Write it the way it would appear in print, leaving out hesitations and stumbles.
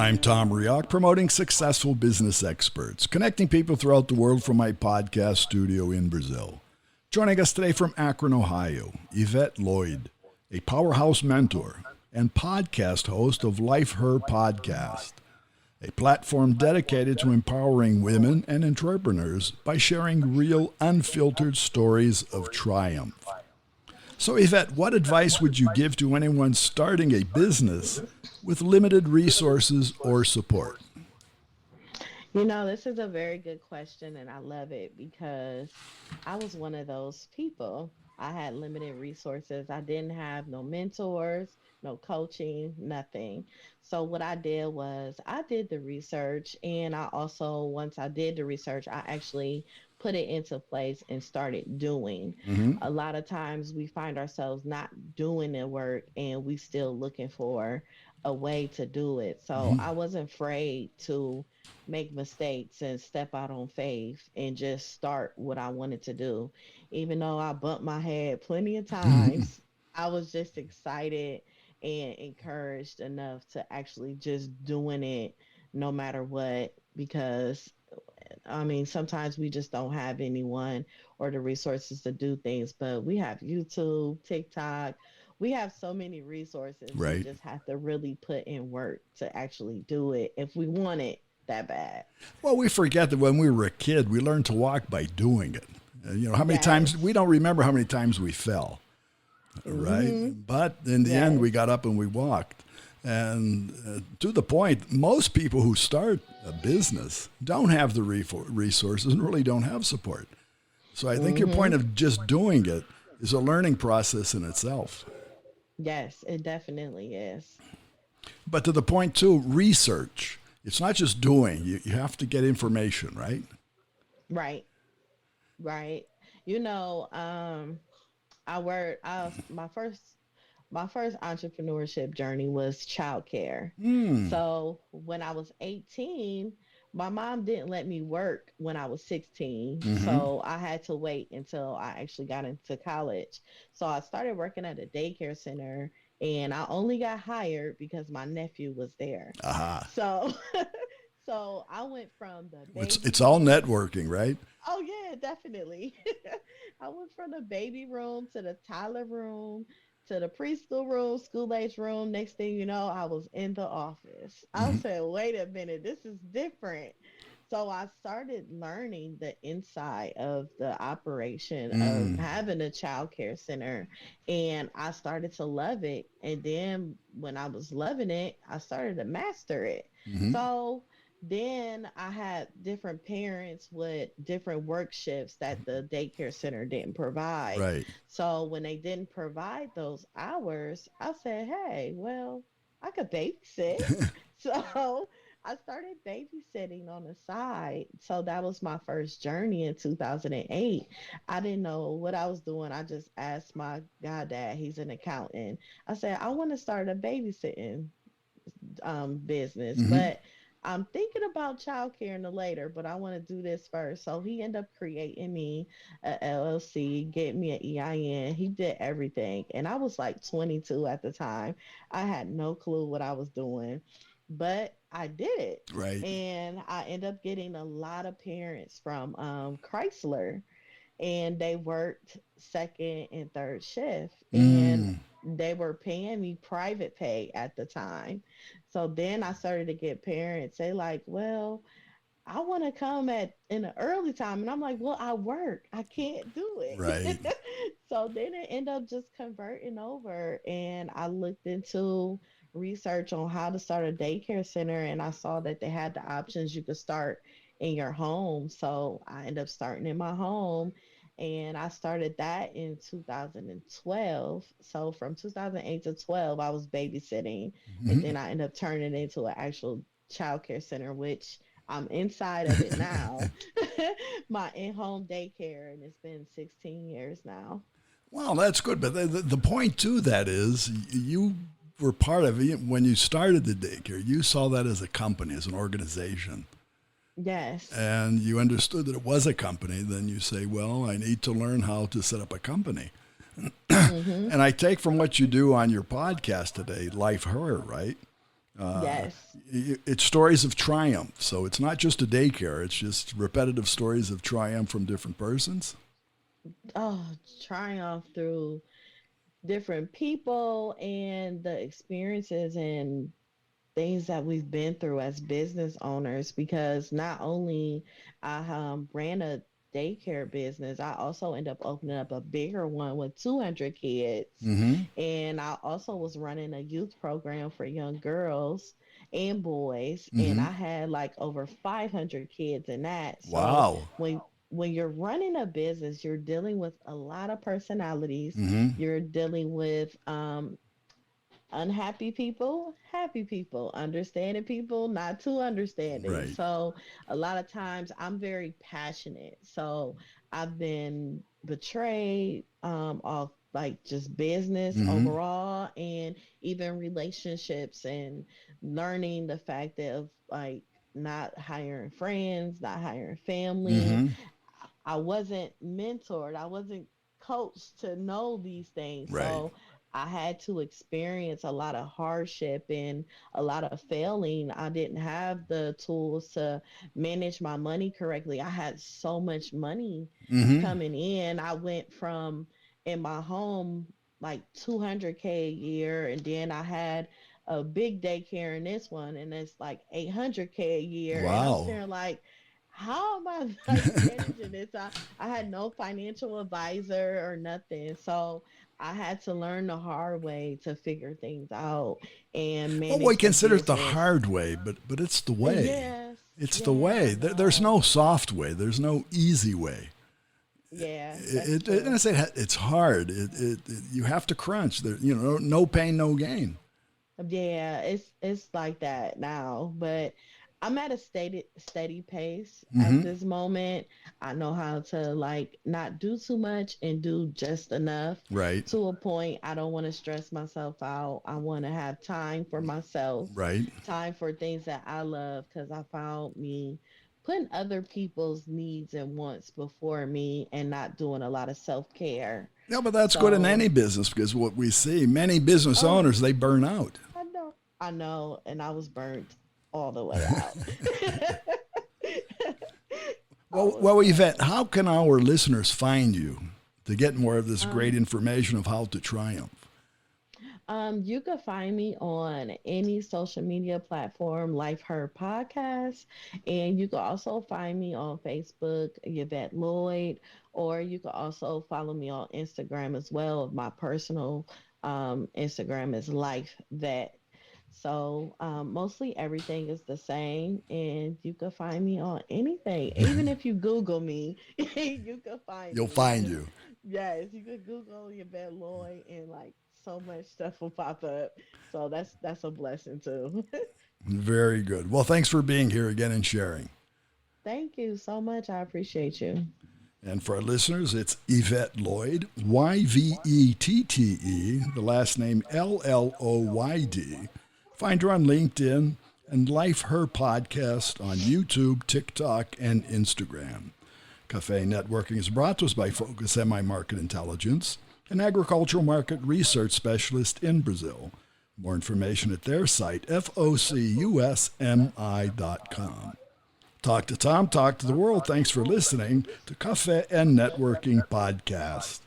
I'm Tom Rioch, promoting successful business experts, connecting people throughout the world from my podcast studio in Brazil. Joining us today from Akron, Ohio, Yvette Lloyd, a powerhouse mentor and podcast host of Life Her Podcast, a platform dedicated to empowering women and entrepreneurs by sharing real, unfiltered stories of triumph. So, Yvette, what advice would you give to anyone starting a business with limited resources or support? This is a very good question, and I love it because I was one of those people. I had limited resources. I didn't have no mentors, no coaching, nothing. So, what I did was I did the research, and I also, once I did the research, I actually put it into place and started doing. Mm-hmm. A lot of times we find ourselves not doing the work and we still looking for a way to do it. So Mm-hmm. I wasn't afraid to make mistakes and step out on faith and just start what I wanted to do. Even though I bumped my head plenty of times, I was just excited and encouraged enough to actually just doing it no matter what, because sometimes we just don't have anyone or the resources to do things, but we have YouTube, TikTok. We have so many resources. We Right. just have to really put in work to actually do it if we want it that bad. Well, we forget that when we were a kid, we learned to walk by doing it. How many times, we Yes. don't remember how many times we fell, right? Hmm. But in the end, we Yes. got up and we walked. And to the point, most people who start a business don't have the resources and really don't have support. So I think your point Hmm. of just doing it is a learning process in itself. Yes, it definitely is. But to the point too, research. It's not just doing. You have to get information, right? Right. Right. You know, um, I worked. My first entrepreneurship journey was childcare. Hmm. So when I was 18, my mom didn't let me work when I was 16. Mm-hmm. So I had to wait until I actually got into college. So I started working at a daycare center, and I only got hired because my nephew was there. Aha. So so I went from the baby It's all room. networking, right? Oh yeah, definitely. I went from the baby room to the toddler room to the preschool room, school age room. Next thing you know, I was in the office. I Mm-hmm. said, wait a minute, this is different. So I started learning the inside of the operation of Mm. having a child care center, and I started to love it. And then when I was loving it, I started to master it. Mm-hmm. So then I had different parents with different work shifts that the daycare center didn't provide. Right. So when they didn't provide those hours, I said, hey, well, I could babysit. So I started babysitting on the side. So that was my first journey in 2008. I didn't know what I was doing. I just asked my goddad, he's an accountant. I said, I want to start a babysitting business, Mm-hmm. but I'm thinking about childcare in the later, but I want to do this first. So he ended up creating me a LLC, get me an EIN. He did everything. And I was like 22 at the time. I had no clue what I was doing, but I did it. Right. And I ended up getting a lot of parents from Chrysler, and they worked second and third shift, and Mm. they were paying me private pay at the time. So then I started to get parents, they like, well, I want to come at in the early time, and I'm like, well, I work, I can't do Right. it. So then it ended up just converting over, and I looked into research on how to start a daycare center, and I saw that they had the options you could start in your home. So I ended up starting in my home, and I started that in 2012. So from 2008 to 12, I was babysitting, and Mm-hmm. then I ended up turning it into an actual childcare center, which I'm inside of it now. My in-home daycare, and it's been 16 years now. Well, that's good. But the point to that is you were part of it when you started the daycare. You saw that as a company, as an organization. Yes. And you understood that it was a company. Then you say, well, I need to learn how to set up a company. Mhm. And I take from what you do on your podcast today, Life Her, right? Yes. It's stories of triumph. So it's not just a daycare. It's just repetitive stories of triumph from different persons. Oh, triumph through different people and the experiences and things that we've been through as business owners, because not only I ran a daycare business, I also ended up opening up a bigger one with 200 kids. Mm-hmm. And I also was running a youth program for young girls and boys. And Mm-hmm. I had like over 500 kids in that. So Wow. when you're running a business, you're dealing with a lot of personalities. Mm-hmm. You're dealing with unhappy people, happy people, understanding people, not too understanding. Right. So a lot of times I'm very passionate. So I've been betrayed off like just business Mm-hmm. overall, and even relationships, and learning the fact that of like not hiring friends, not hiring family. Mm-hmm. I wasn't mentored. I wasn't coached to know these things. Right. So I had to experience a lot of hardship and a lot of failing. I didn't have the tools to manage my money correctly. I had so much money Mm-hmm. coming in. I went from in my home like 200K a year, and then I had a big daycare in this one, and it's like 800K a year. And I'm Wow. staring like, how am I like managing this? I had no financial advisor or nothing. So I had to learn the hard way to figure things out and Well, we manage the consider it the business. hard way, but it's the way. Yes, It's the yeah, way. There's no, no soft way. There's no easy way. yeah, that's And I true. say it's hard. You have to crunch. There, no pain, no gain. Yeah, it's like that now, but I'm at a steady pace at Mm-hmm. this moment. I know how to like not do too much and do just enough Right. to a point. I don't want to stress myself out. I want to have time for myself, Right. time for things that I love, because I found me putting other people's needs and wants before me and not doing a lot of self-care. Yeah, but that's good in So, any business because what we see, many business oh, owners, they burn out. I know. I know, and I was burnt all the way out. I was Well, burnt. Yvette, how can our listeners find you to get more of this great Um, information of how to triumph? you can find me on any social media platform, Life Her Podcast, and you can also find me on Facebook, Yvette Lloyd, or you can also follow me on Instagram as well. My personal Instagram is Life Vet. So mostly everything is the same, and you can find me on anything. Even if you Google me, you can find You'll me. find you. Yes, you could Google Yvette Lloyd, and like so much stuff will pop up. So that's a blessing too. Very good. Well, thanks for being here again and sharing. Thank you so much. I appreciate you. And for our listeners, it's Yvette Lloyd, Yvette, the last name Lloyd. Find her on LinkedIn and Life Her Podcast on YouTube, TikTok, and Instagram. Cafe Networking is brought to us by Focus MI Market Intelligence, an agricultural market research specialist in Brazil. More information at their site, focusmi.com. Talk to Tom, talk to the world. Thanks for listening to Cafe and Networking Podcast.